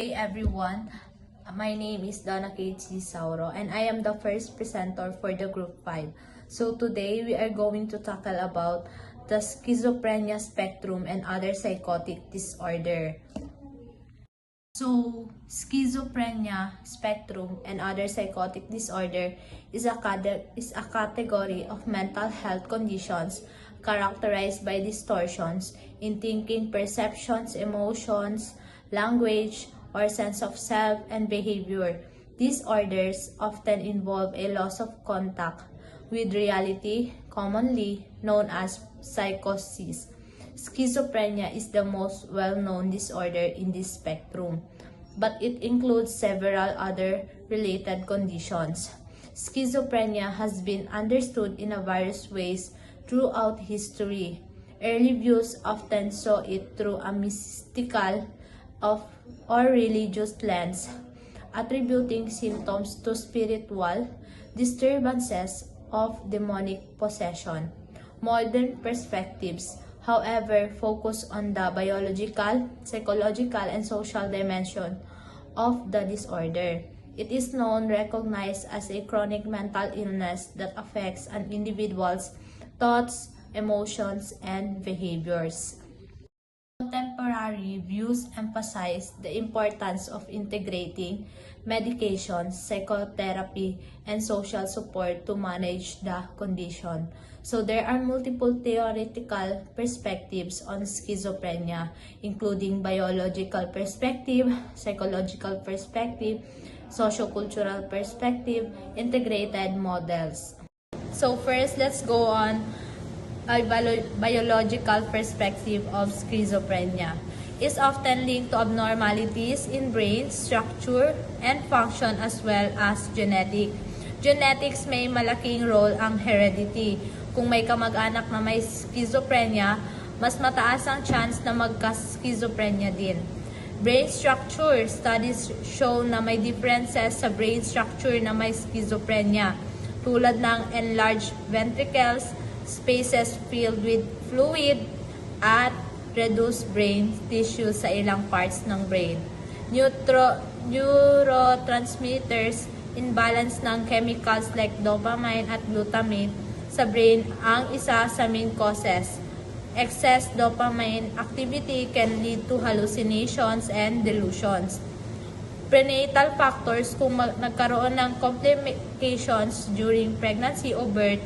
Hey everyone, my name is Donna K.G. Sauro and I am the first presenter for the Group 5. So today we are going to tackle about the schizophrenia spectrum and other psychotic disorder. So, schizophrenia spectrum and other psychotic disorder is a category of mental health conditions characterized by distortions in thinking, perceptions, emotions, language, or sense of self and behavior. Disorders often involve a loss of contact with reality, commonly known as psychosis. Schizophrenia is the most well-known disorder in this spectrum, but it includes several other related conditions. Schizophrenia has been understood in various ways throughout history. Early views often saw it through a mystical or religious lens, attributing symptoms to spiritual disturbances of demonic possession. Modern perspectives, however, focus on the biological, psychological, and social dimension of the disorder. It is known, recognized as a chronic mental illness that affects an individual's thoughts, emotions, and behaviors. Contemporary views emphasize the importance of integrating medications, psychotherapy, and social support to manage the condition. So there are multiple theoretical perspectives on schizophrenia, including biological perspective, psychological perspective, sociocultural perspective, integrated models. So first, let's go on a biological perspective of schizophrenia. Is often linked to abnormalities in brain structure and function as well as Genetics may malaking role ang heredity. Kung may kamag-anak na may schizophrenia, mas mataas ang chance na magka-schizophrenia din. Brain structure studies show na may differences sa brain structure na may schizophrenia, tulad ng enlarged ventricles, spaces filled with fluid, at reduced brain tissue sa ilang parts ng brain. Neurotransmitters, imbalance ng chemicals like dopamine at glutamate sa brain ang isa sa main causes. Excess dopamine activity can lead to hallucinations and delusions. Prenatal factors, kung nagkaroon ng complications during pregnancy o birth,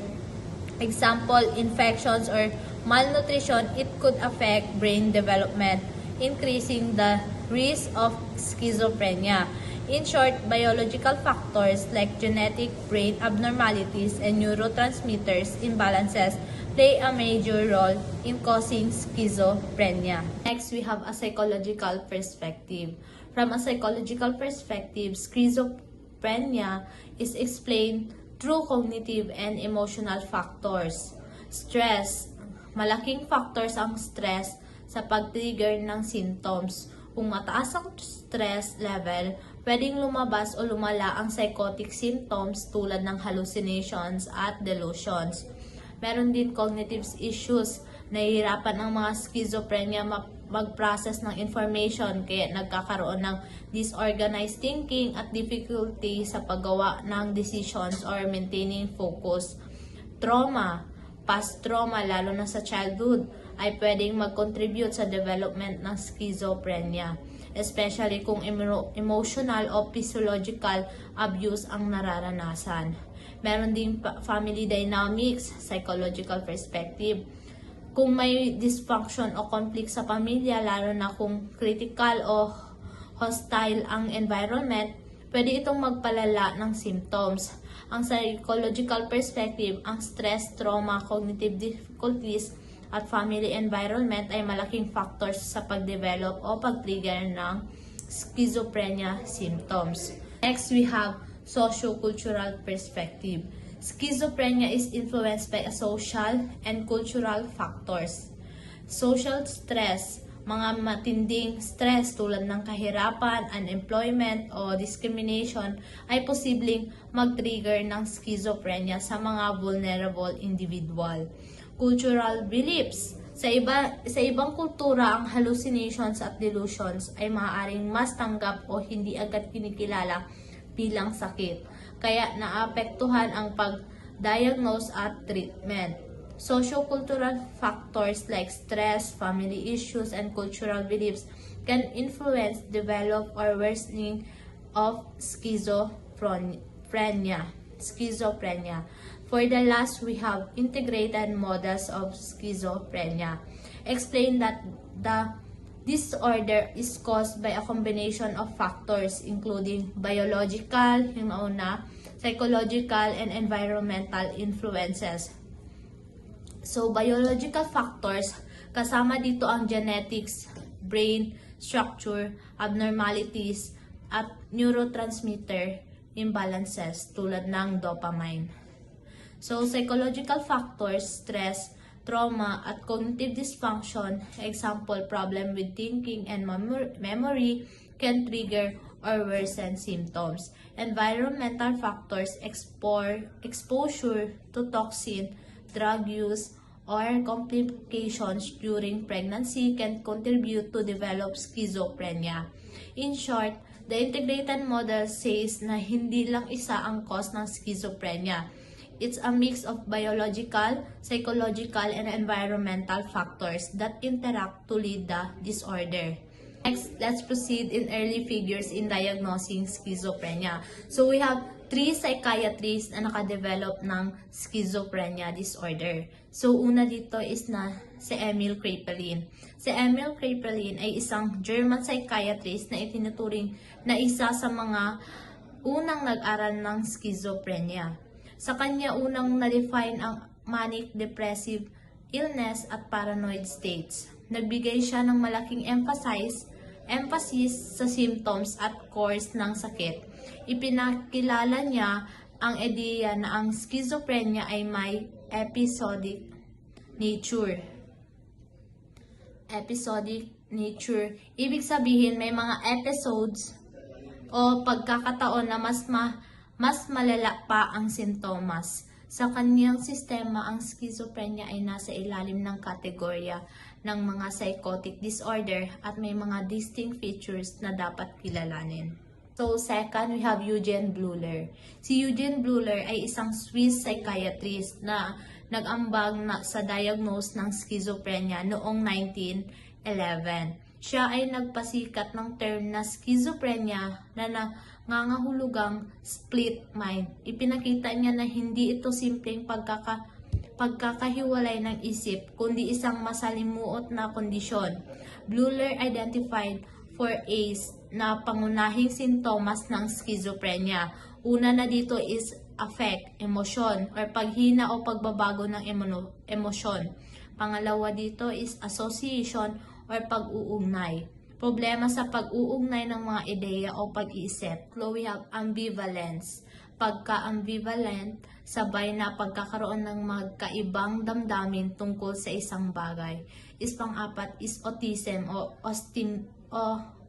example, infections or malnutrition, it could affect brain development, increasing the risk of schizophrenia. In short, biological factors like genetic brain abnormalities and neurotransmitters imbalances play a major role in causing schizophrenia. Next, we have a psychological perspective. From a psychological perspective, schizophrenia is explained through cognitive and emotional factors. Stress. Malaking factors ang stress sa pag-trigger ng symptoms. Kung mataas ang stress level, pwedeng lumabas o lumala ang psychotic symptoms tulad ng hallucinations at delusions. Meron din cognitive issues. Nahihirapan ang mga schizophrenia mag-process ng information kaya nagkakaroon ng disorganized thinking at difficulty sa paggawa ng decisions or maintaining focus. Trauma. Past trauma, lalo na sa childhood, ay pwedeng mag-contribute sa development ng schizophrenia, especially kung emotional o physiological abuse ang nararanasan. Meron din family dynamics, psychological perspective. Kung may dysfunction o conflict sa pamilya, lalo na kung critical o hostile ang environment, pwede itong magpalala ng symptoms. Ang psychological perspective, ang stress, trauma, cognitive difficulties, at family environment ay malaking factors sa pag-develop o pag-trigger ng schizophrenia symptoms. Next, we have sociocultural perspective. Schizophrenia is influenced by social and cultural factors. Social stress, mga matinding stress tulad ng kahirapan, unemployment, o discrimination ay posibleng mag-trigger ng schizophrenia sa mga vulnerable individual. Cultural beliefs, Sa ibang kultura, ang hallucinations at delusions ay maaaring mas tanggap o hindi agad kinikilala bilang sakit. Kaya naapektuhan ang pag-diagnose at treatment. Sociocultural factors like stress, family issues, and cultural beliefs can influence develop or worsening of schizophrenia. For the last, we have integrated models of schizophrenia. Explain that the disorder is caused by a combination of factors including biological, yung nauna, psychological, and environmental influences. So, biological factors, kasama dito ang genetics, brain structure, abnormalities, at neurotransmitter imbalances tulad ng dopamine. So, psychological factors, stress, trauma, at cognitive dysfunction, example, problem with thinking and memory, can trigger or worsen symptoms. Environmental factors, exposure to toxin, drug use, or complications during pregnancy can contribute to develop schizophrenia. In short, the integrated model says na hindi lang isa ang cause ng schizophrenia. It's a mix of biological, psychological, and environmental factors that interact to lead the disorder. Next, let's proceed in early figures in diagnosing schizophrenia. So we have 3 psychiatrists na nakadevelop ng schizophrenia disorder. So una dito is si Emil Kraepelin. Si Emil Kraepelin ay isang German psychiatrist na itinuturing na isa sa mga unang nag-aral ng schizophrenia. Sa kanya unang na-define ang manic depressive illness at paranoid states. Nagbigay siya ng malaking emphasis sa symptoms at cause ng sakit. Ipinakilala niya ang ideya na ang schizophrenia ay may episodic nature. Ibig sabihin may mga episodes o pagkakataon na mas malala pa ang sintomas. Sa kanyang sistema, ang schizophrenia ay nasa ilalim ng kategorya ng mga psychotic disorder at may mga distinct features na dapat kilalanin. So, second, we have Eugen Bleuler. Si Eugen Bleuler ay isang Swiss psychiatrist na nag-ambag sa diagnose ng schizophrenia noong 1911. Siya ay nagpasikat ng term na schizophrenia na nangangahulugang split mind. Ipinakita niya na hindi ito simpleng pagkakahiwalay ng isip, kundi isang masalimuot na kondisyon. Bleuler identified 4 A's na pangunahing sintomas ng schizophrenia. Una na dito is affect, emosyon, or paghina o pagbabago ng emosyon. Pangalawa dito is association or pag-uugnay. Problema sa pag-uugnay ng mga ideya o pag-iisip. So we have ambivalence. Pagka-ambivalent, sabay na pagkakaroon ng magkaibang damdamin tungkol sa isang bagay. Pang-apat is autism o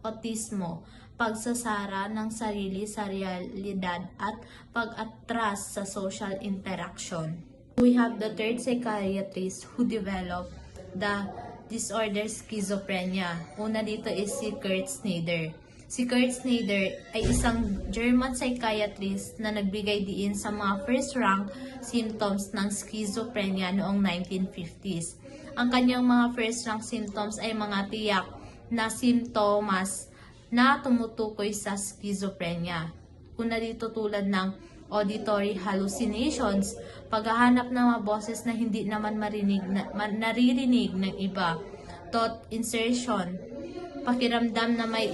autismo. Pagsasara ng sarili sa realidad at pag-atras sa social interaction. We have the third psychiatrist who developed the disorder schizophrenia. Una dito is si Kurt Snyder. Si Kurt Snyder ay isang German psychiatrist na nagbigay diin sa mga first-rank symptoms ng schizophrenia noong 1950s. Ang kanyang mga first-rank symptoms ay mga tiyak na simptomas na tumutukoy sa schizophrenia. Una dito tulad ng auditory hallucinations, paghahanap ng mga boses na hindi naman naririnig ng iba, thought insertion, pakiramdam na may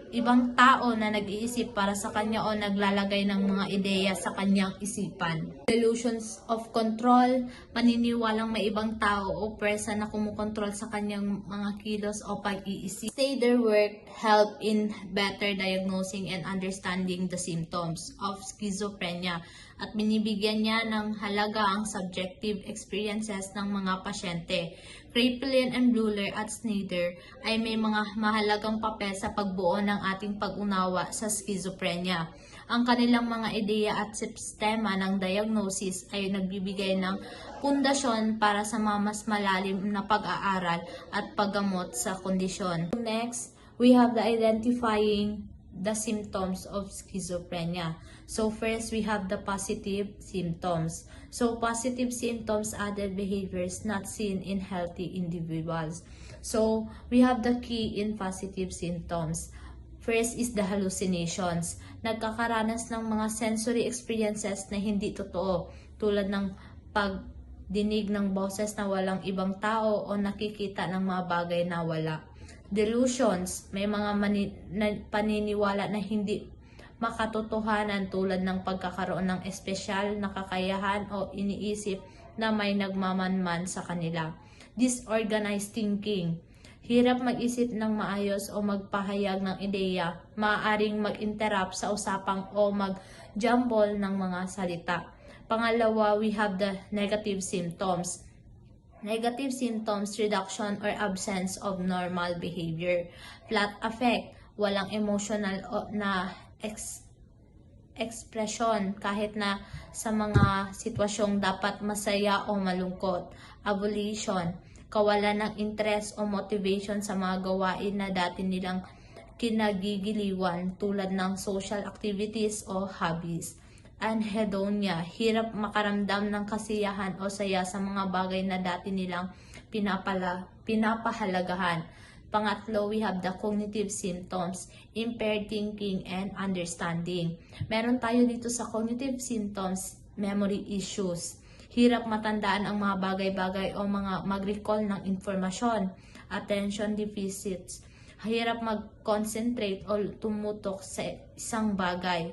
ibang tao na nag-iisip para sa kanya o naglalagay ng mga ideya sa kanyang isipan. Delusions of control, paniniwalang may ibang tao o pwersa na kumukontrol sa kanyang mga kilos o pag-iisip. Snyder work help in better diagnosing and understanding the symptoms of schizophrenia at binibigyan niya ng halaga ang subjective experiences ng mga pasyente. Kraepelin and Bleuler at Snyder ay may mga mahalagang papel sa pagbuo ng ating pag-unawa sa schizophrenia. Ang kanilang mga ideya at sistema ng diagnosis ay nagbibigay ng pundasyon para sa mga mas malalim na pag-aaral at paggamot sa kondisyon. Next, we have the identifying the symptoms of schizophrenia. So first, we have the positive symptoms. So positive symptoms are the behaviors not seen in healthy individuals. So we have the key in positive symptoms. First is the hallucinations. Nagkakaranas ng mga sensory experiences na hindi totoo, tulad ng pagdinig ng boses na walang ibang tao o nakikita ng mga bagay na wala. Delusions, may mga paniniwala na hindi makatotohanan tulad ng pagkakaroon ng espesyal na kakayahan o iniisip na may nagmamanman sa kanila. Disorganized thinking, hirap mag-isip ng maayos o magpahayag ng ideya, maaaring mag-interrupt sa usapang o mag-jumble ng mga salita. Pangalawa, we have the negative symptoms. Negative symptoms, reduction or absence of normal behavior. Flat affect, walang emotional na ekspresyon kahit na sa mga sitwasyong dapat masaya o malungkot. Avolition, kawalan ng interest o motivation sa mga gawain na dati nilang kinagigiliwan tulad ng social activities o hobbies. Anhedonia, hirap makaramdam ng kasiyahan o saya sa mga bagay na dati nilang pinapahalagahan. Pangatlo, we have the cognitive symptoms, impaired thinking and understanding. Meron tayo dito sa cognitive symptoms, memory issues. Hirap matandaan ang mga bagay-bagay o mga mag-recall ng informasyon. Attention deficits, hirap mag-concentrate o tumutok sa isang bagay.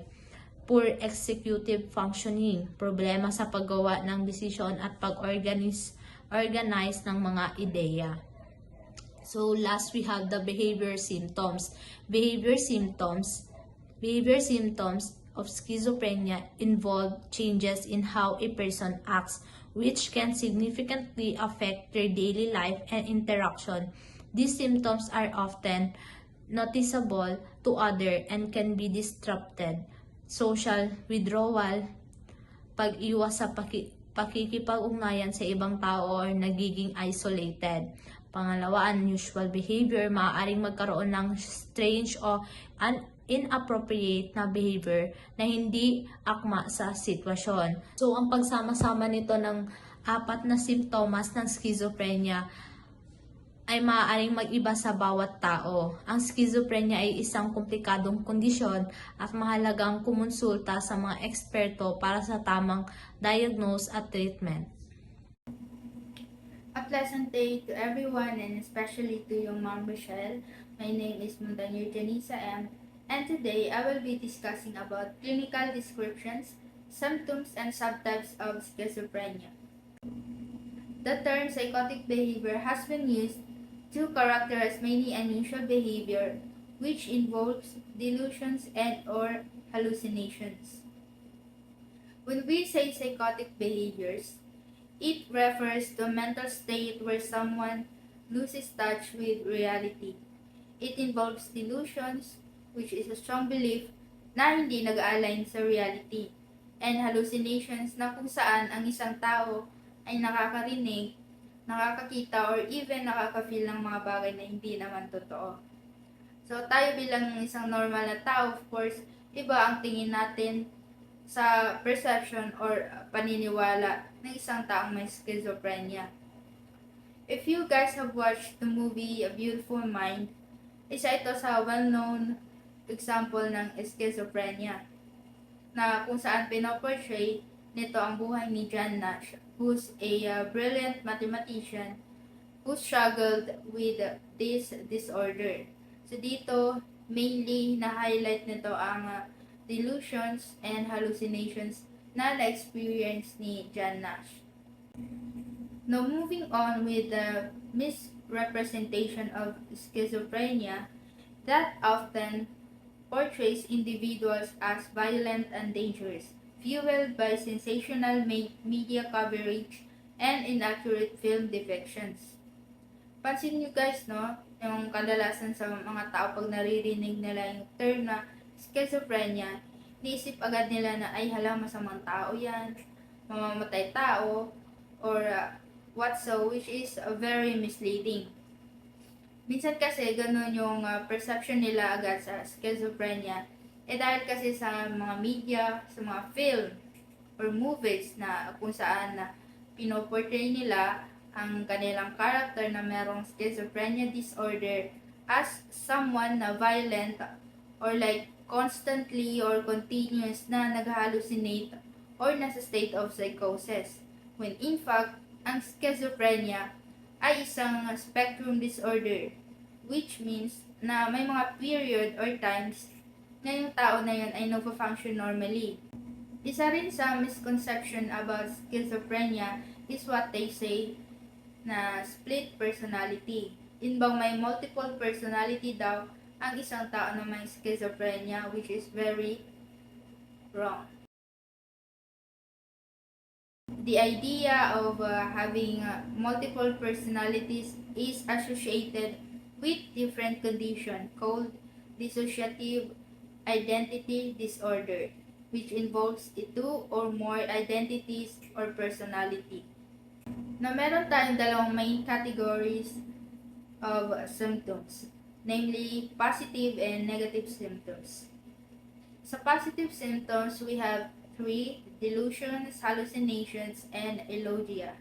Poor executive functioning, problema sa paggawa ng desisyon at pag-organize ng mga ideya. So last, we have the behavior symptoms. Behavior symptoms of schizophrenia involve changes in how a person acts, which can significantly affect their daily life and interaction. These symptoms are often noticeable to others and can be disrupted. Social withdrawal, pag-iwas sa pakikipag-ugnayan sa ibang tao or nagiging isolated. Pangalawa, unusual behavior, maaaring magkaroon ng strange o inappropriate na behavior na hindi akma sa sitwasyon. So, ang pagsama-sama nito ng apat na simptomas ng schizophrenia ay maaaring mag-iba sa bawat tao. Ang schizophrenia ay isang komplikadong kondisyon at mahalagang kumonsulta sa mga eksperto para sa tamang diagnose at treatment. A pleasant day to everyone and especially to your Mom Michelle. My name is Montaño Janisa M. And today I will be discussing about clinical descriptions, symptoms, and subtypes of schizophrenia. The term psychotic behavior has been used to characterize many unusual behavior which involves delusions and or hallucinations. When we say psychotic behaviors, it refers to a mental state where someone loses touch with reality. It involves delusions, which is a strong belief na hindi nag-align sa reality, and hallucinations na kung saan ang isang tao ay nakakarinig, nakakakita, or even nakaka-feel ng mga bagay na hindi naman totoo. So tayo bilang isang normal na tao, of course, iba ang tingin natin sa perception or paniniwala ng isang taong may schizophrenia. If you guys have watched the movie A Beautiful Mind, isa ito sa well-known example ng schizophrenia na kung saan pinoportray nito ang buhay ni John Nash, who's a brilliant mathematician who struggled with this disorder. So dito, mainly na-highlight nito ang delusions and hallucinations na na-experience ni John Nash. Now, moving on with the misrepresentation of schizophrenia that often portrays individuals as violent and dangerous, fueled by sensational media coverage and inaccurate film depictions. Pansin nyo guys, no? Yung kadalasan sa mga tao pag naririnig nila yung term na schizophrenia, niisip agad nila na ay hala masamang tao yan, mamamatay tao, or what so, which is very misleading. Minsan kasi ganun yung perception nila agad sa schizophrenia. Dahil kasi sa mga media, sa mga film, or movies na kung saan na pinoportray nila ang kanilang character na merong schizophrenia disorder as someone na violent or like constantly or continuous na nag-hallucinate or nasa state of psychosis. When in fact, ang schizophrenia ay isang spectrum disorder, which means na may mga period or times na yung tao na yun ay nagpa-function normally. Isa rin sa misconception about schizophrenia is what they say na split personality. Yun bang may multiple personality daw ang isang tao na may schizophrenia, which is very wrong. The idea of having multiple personalities is associated with different condition called dissociative identity disorder, which involves two or more identities or personality. Na meron tayong dalawang main categories of symptoms, namely positive and negative symptoms. Sa positive symptoms, we have 3: delusions, hallucinations, and eulogia.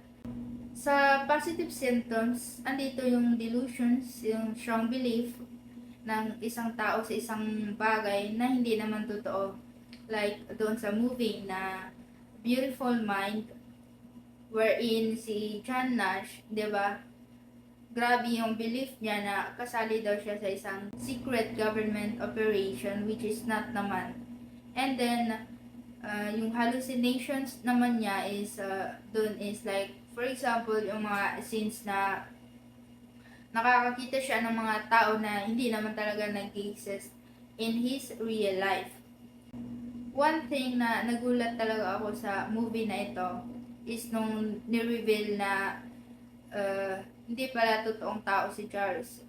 Sa positive symptoms, andito yung delusions, yung strong belief ng isang tao sa isang bagay na hindi naman totoo. Like doon sa movie na Beautiful Mind, wherein si John Nash, 'di ba? Grabe yung belief niya na kasali daw siya sa isang secret government operation, which is not naman. And then yung hallucinations naman niya is doon is like, for example, yung mga scenes na nakakakita siya ng mga tao na hindi naman talaga nag-exist in his real life. One thing na nagulat talaga ako sa movie na ito is nung ni-reveal na hindi pala totoong tao si Charles.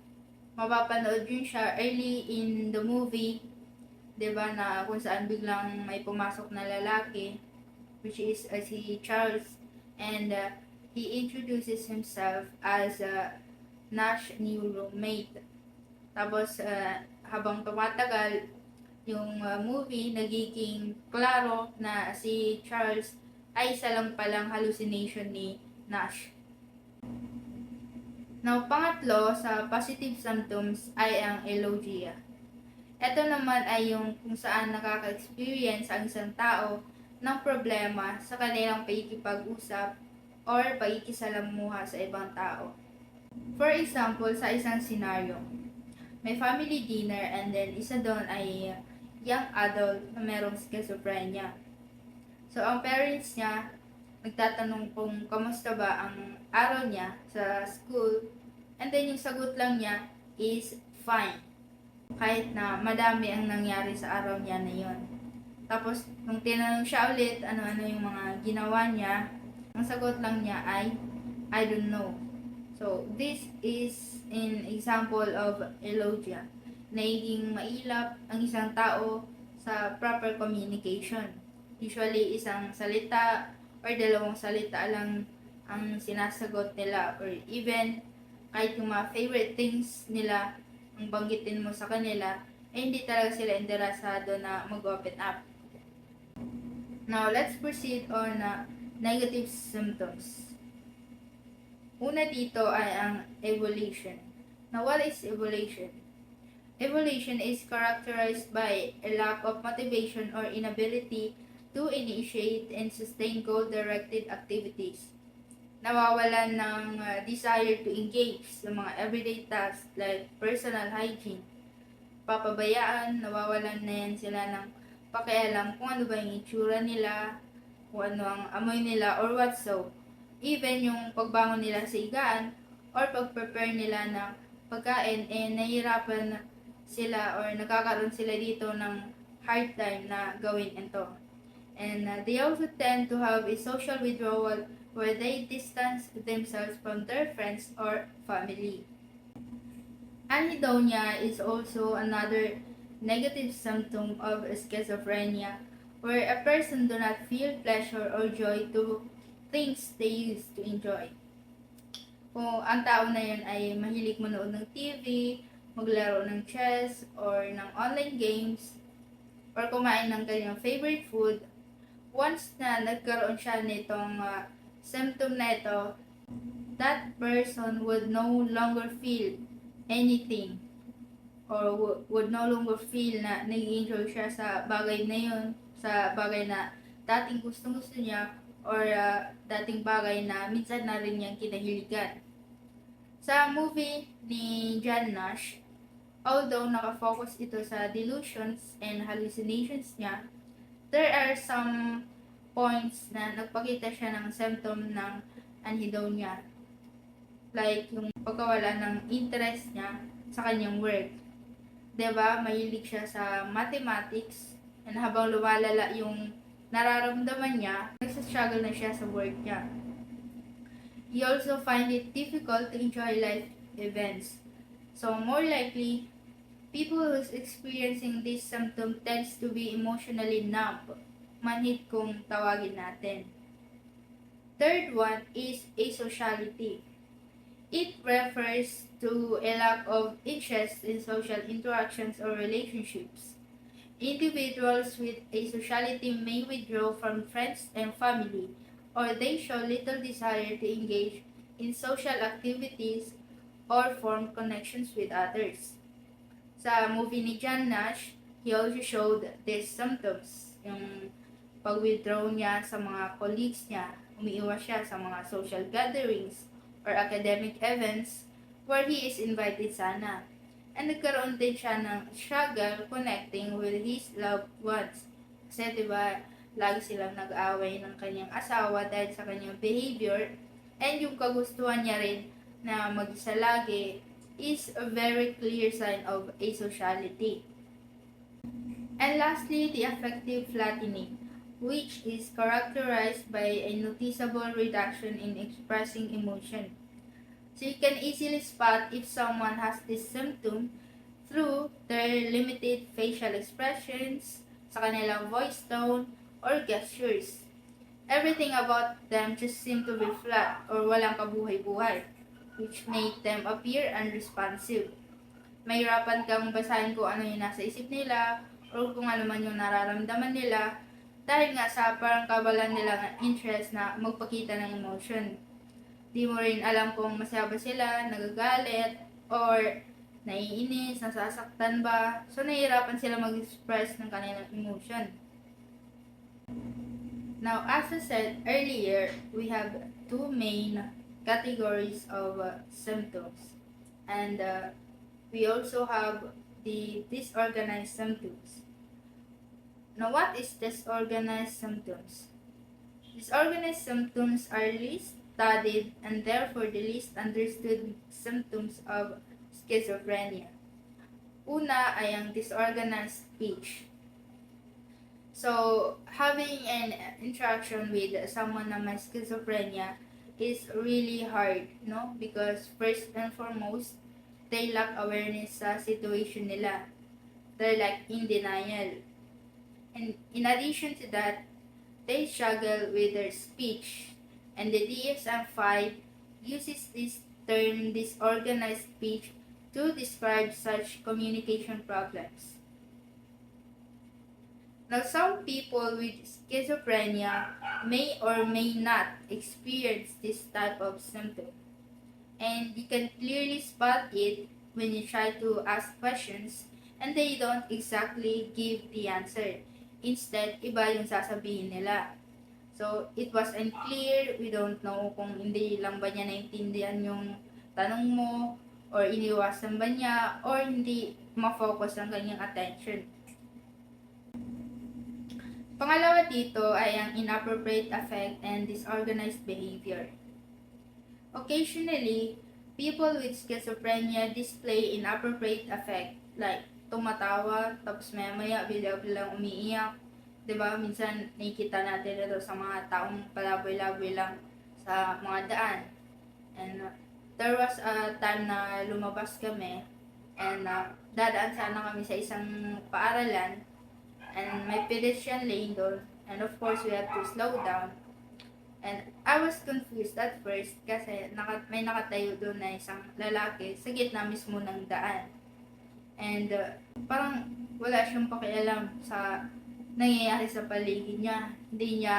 Mapapanood yun siya early in the movie, 'di ba, na kung saan biglang may pumasok na lalaki, which is si Charles, and he introduces himself as Nash new roommate. Tapos habang tumatagal yung movie, nagiging klaro na si Charles ay isa lang palang hallucination ni Nash. Now, pangatlo sa positive symptoms ay ang eulogia. Ito naman ay yung kung saan nakaka-experience ang isang tao ng problema sa kanilang pakikipag-usap or pakikisalamuha sa ibang tao. For example, sa isang scenario, may family dinner and then isa doon ay young adult na merong schizophrenia. So, ang parents niya nagtatanong kung kamusta ba ang araw niya sa school, and then yung sagot lang niya is fine. Kahit na madami ang nangyari sa araw niya na yon. Tapos, nung tinanong siya ulit ano-ano yung mga ginawa niya, ang sagot lang niya ay, I don't know. So, this is an example of eulogia. Naging mailap ang isang tao sa proper communication. Usually, isang salita or dalawang salita lang ang sinasagot nila, or even kahit yung mga favorite things nila ang banggitin mo sa kanila, hindi talaga sila interesado na mag-open up. Now, let's proceed on negative symptoms. Una dito ay ang evolution. Now, what is evolution? Evolution is characterized by a lack of motivation or inability to initiate and sustain goal-directed activities. Nawawalan ng desire to engage sa mga everyday tasks like personal hygiene. Papabayaan, nawawalan na yan sila ng pakialam kung ano ba yung itsura nila, kung ano ang amoy nila, or what so. Even yung pagbangon nila sa higaan or pag-prepare nila ng pagkain, nahihirapan sila or nagkakaroon sila dito ng hard time na gawin ito. And they also tend to have a social withdrawal where they distance themselves from their friends or family. Anhedonia is also another negative symptom of schizophrenia, where a person do not feel pleasure or joy to things they used to enjoy. Kung ang tao na yun ay mahilig manood ng TV, maglaro ng chess, or ng online games, or kumain ng kanyang favorite food, once na nagkaroon siya nitong symptom na ito, that person would no longer feel anything or would no longer feel na nag-enjoy siya sa bagay na yun, sa bagay na dating gustong-gusto niya or dating bagay na minsan na rin niyang kinahiligan. Sa movie ni John Nash, although nakafocus ito sa delusions and hallucinations niya, there are some points na nagpakita siya ng symptom ng anhedonia. Like yung pagkawala ng interest niya sa kanyang work. Diba, mahilig siya sa mathematics and habang lumalala yung nararamdaman niya, nagsastruggle na siya sa work niya. He also find it difficult to enjoy life events. So more likely, people who's experiencing this symptom tends to be emotionally numb, manhid kung tawagin natin. Third one is asociality. It refers to a lack of interest in social interactions or relationships. Individuals with asociality may withdraw from friends and family, or they show little desire to engage in social activities or form connections with others. Sa movie ni John Nash, he also showed these symptoms. Yung pag-withdraw niya sa mga colleagues niya, umiiwas siya sa mga social gatherings or academic events where he is invited sana. And nagkaroon din siya ng struggle connecting with his loved ones. Kasi diba, lagi silang nag-away ng kanyang asawa dahil sa kanyang behavior, and yung kagustuhan niya rin na mag-isa lagi is a very clear sign of asociality. And lastly, the affective flattening, which is characterized by a noticeable reduction in expressing emotion. So you can easily spot if someone has this symptom through their limited facial expressions, sa kanilang voice tone, or gestures. Everything about them just seem to be flat or walang kabuhay-buhay, which make them appear unresponsive. Mahirapan kang basahin kung ano yung nasa isip nila or kung ano man yung nararamdaman nila dahil nga sa parang kawalan nilang interest na magpakita ng emotion. Di mo rin alam kung masaya ba sila, nagagalit, or naiinis, nasasaktan ba. So, nahihirapan sila mag-express ng kanilang emotion. Now, as I said earlier, we have two main categories of symptoms. And we also have the disorganized symptoms. Now, what is disorganized symptoms? Disorganized symptoms are least studied and therefore the least understood symptoms of schizophrenia. Una ay ang disorganized speech. So, having an interaction with someone na may schizophrenia is really hard, no? Because first and foremost, they lack awareness sa situation nila. They're like in denial. And in addition to that, they struggle with their speech. And the DSM-5 uses this term disorganized speech to describe such communication problems. Now, some people with schizophrenia may or may not experience this type of symptom. And you can clearly spot it when you try to ask questions and they don't exactly give the answer. Instead, iba yung sasabihin nila. So, it was unclear, we don't know kung hindi lang ba niya naintindihan yung tanong mo, or iniwasan ba niya, or hindi ma-focus ang kanyang attention. Pangalawa dito ay ang inappropriate affect and disorganized behavior. Occasionally, people with schizophrenia display inappropriate affect, like tumatawa, tapos maya-maya bigla-biglang umiiyak. Diba? Minsan nakikita natin ito sa mga taong palaboy-laboy lang sa mga daan. And there was a time na lumabas kami and dadaan sana kami sa isang paaralan and may pedestrian lane doon. And of course, we had to slow down. And I was confused at first kasi may nakatayo doon na isang lalaki sa gitna mismo ng daan. And parang wala siyang pakialam sa nangyayari sa paligid niya. Hindi niya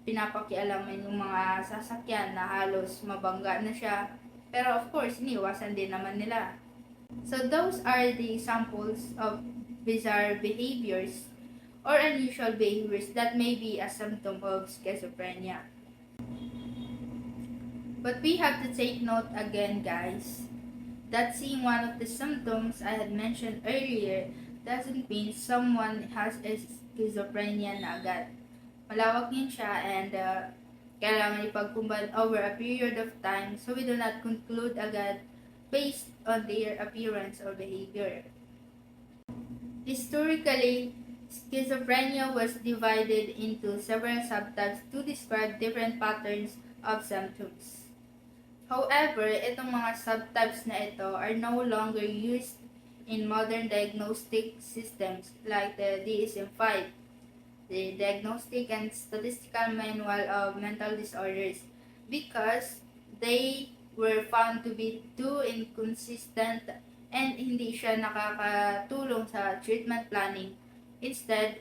pinapakialaman yung mga sasakyan na halos mabangga na siya. Pero of course, iniwasan din naman nila. So those are the examples of bizarre behaviors or unusual behaviors that may be a symptom of schizophrenia. But we have to take note again, guys, that seeing one of the symptoms I had mentioned earlier doesn't mean someone has a schizophrenia na agad. Malawak din siya and kailangan ipagkumbad over a period of time so we do not conclude agad based on their appearance or behavior. Historically, schizophrenia was divided into several subtypes to describe different patterns of symptoms. However, itong mga subtypes na ito are no longer used in modern diagnostic systems like the DSM-5, the Diagnostic and Statistical Manual of Mental Disorders, because they were found to be too inconsistent and hindi siya nakakatulong sa treatment planning. Instead,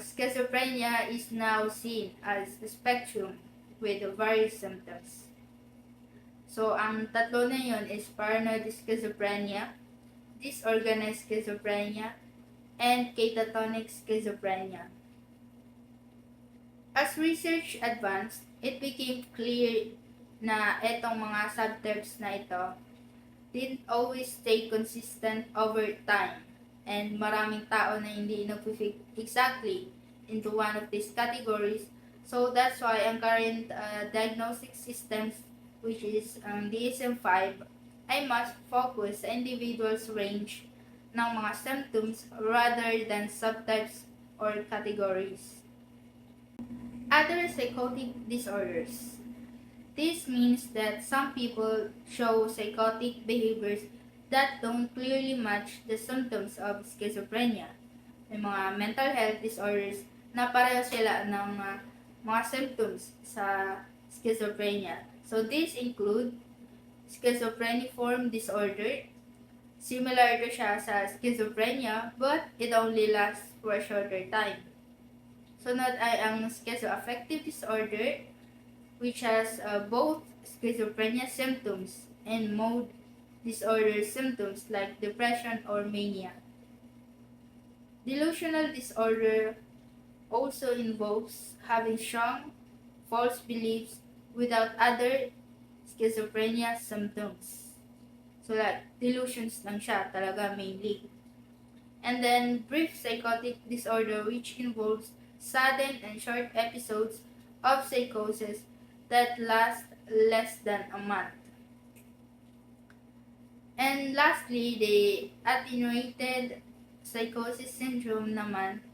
schizophrenia is now seen as a spectrum with various symptoms. So, ang tatlo na yun is paranoid schizophrenia, disorganized schizophrenia, and catatonic schizophrenia. As research advanced, it became clear na itong mga subtypes na ito didn't always stay consistent over time, and maraming tao na hindi nag-fit exactly into one of these categories. So that's why ang current diagnostic systems, which is DSM-5, ay mas focus sa individual's range ng mga symptoms rather than subtypes or categories. Other psychotic disorders. This means that some people show psychotic behaviors that don't clearly match the symptoms of schizophrenia. May mga mental health disorders na pareho sila ng mga symptoms sa schizophrenia. So these include schizophreniform disorder. Similar to siya sa schizophrenia, but it only lasts for a shorter time. Sunod ay ang schizoaffective disorder, which has both schizophrenia symptoms and mood disorder symptoms like depression or mania. Delusional disorder also involves having strong false beliefs without other schizophrenia symptoms. So like delusions lang siya talaga mainly. And then brief psychotic disorder, which involves sudden and short episodes of psychosis that last less than a month. And lastly, the attenuated psychosis syndrome naman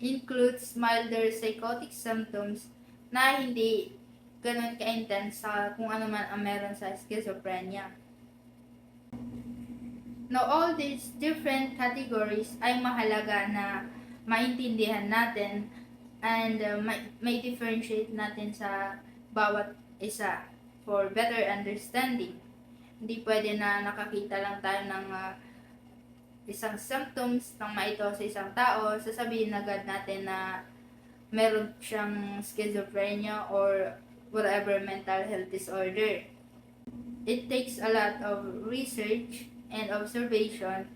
includes milder psychotic symptoms na hindi ganun ka-intense sa kung ano man ang meron sa schizophrenia. Now, all these different categories ay mahalaga na maintindihan natin and may differentiate natin sa bawat isa for better understanding. Hindi pwede na nakakita lang tayo ng isang symptoms ng ito sa isang tao, sasabihin agad natin na meron siyang schizophrenia or whatever mental health disorder. It takes a lot of research and observation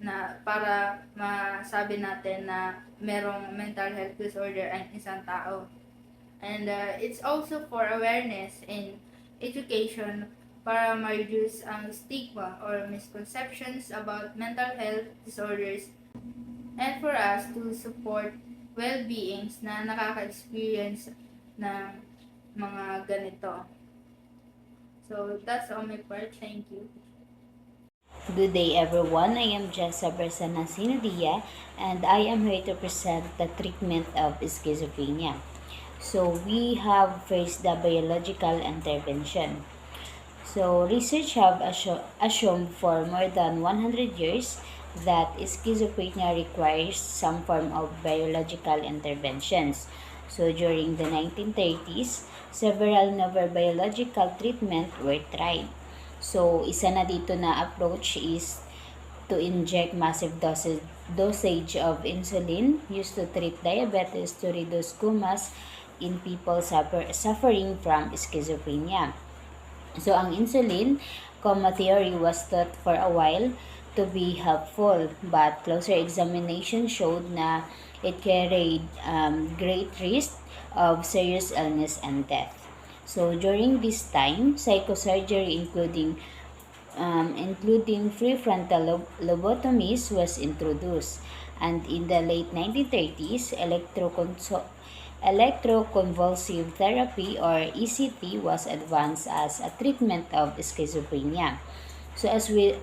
na para masabi natin na merong mental health disorder ang isang tao. And it's also for awareness and education para ma-reduce ang stigma or misconceptions about mental health disorders and for us to support well-beings na nakaka-experience ng mga ganito. So, that's all my part. Thank you. Good day everyone, I am Jessa Bersana Sinadia and I am here to present the treatment of schizophrenia. So we have first the biological intervention. So research have assumed for more than 100 years that schizophrenia requires some form of biological interventions. So during the 1930s, several novel biological treatment were tried. So isa na dito na approach is to inject massive dosage of insulin used to treat diabetes to reduce comas in people suffering from schizophrenia. So, ang insulin coma theory was thought for a while to be helpful, but closer examination showed na it carried great risk of serious illness and death. So, during this time, psychosurgery including prefrontal lobotomies was introduced, and in the late 1930s, electroconvulsive therapy or ECT was advanced as a treatment of schizophrenia. So as with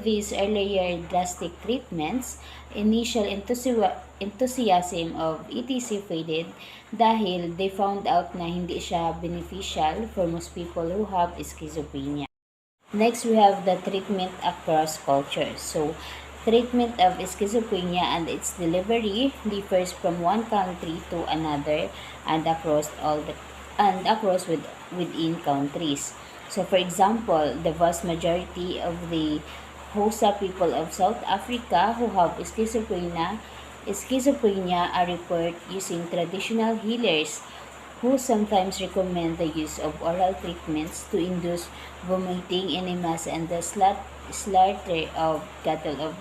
these earlier drastic treatments, initial enthusiasm of ETC faded dahil they found out na hindi siya beneficial for most people who have schizophrenia. Next, we have the treatment across cultures. So, treatment of schizophrenia and its delivery differs from one country to another and within countries. So, for example, the vast majority of the Xhosa people of South Africa who have schizophrenia are reported using traditional healers who sometimes recommend the use of oral treatments to induce vomiting, enemas, and the slaughter of cattle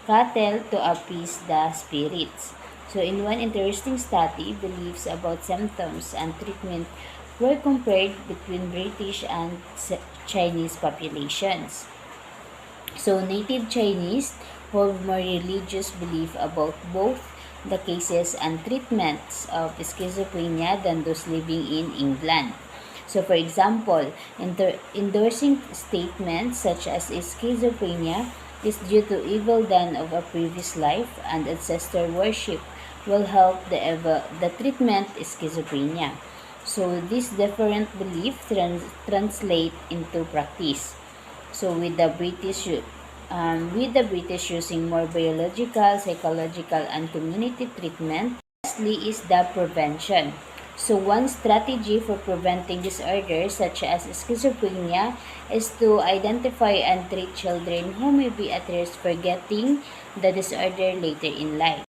to appease the spirits. So, in one interesting study, beliefs about symptoms and treatment were compared between British and Chinese populations. So, native Chinese hold more religious belief about both the cases and treatments of schizophrenia than those living in England. So, for example, endorsing statements such as schizophrenia is due to evil done of a previous life and ancestor worship will help the treatment schizophrenia. So, this different belief translate into practice. So, with the British using more biological, psychological, and community treatment. Lastly is the prevention. So one strategy for preventing disorders such as schizophrenia is to identify and treat children who may be at risk for getting the disorder later in life.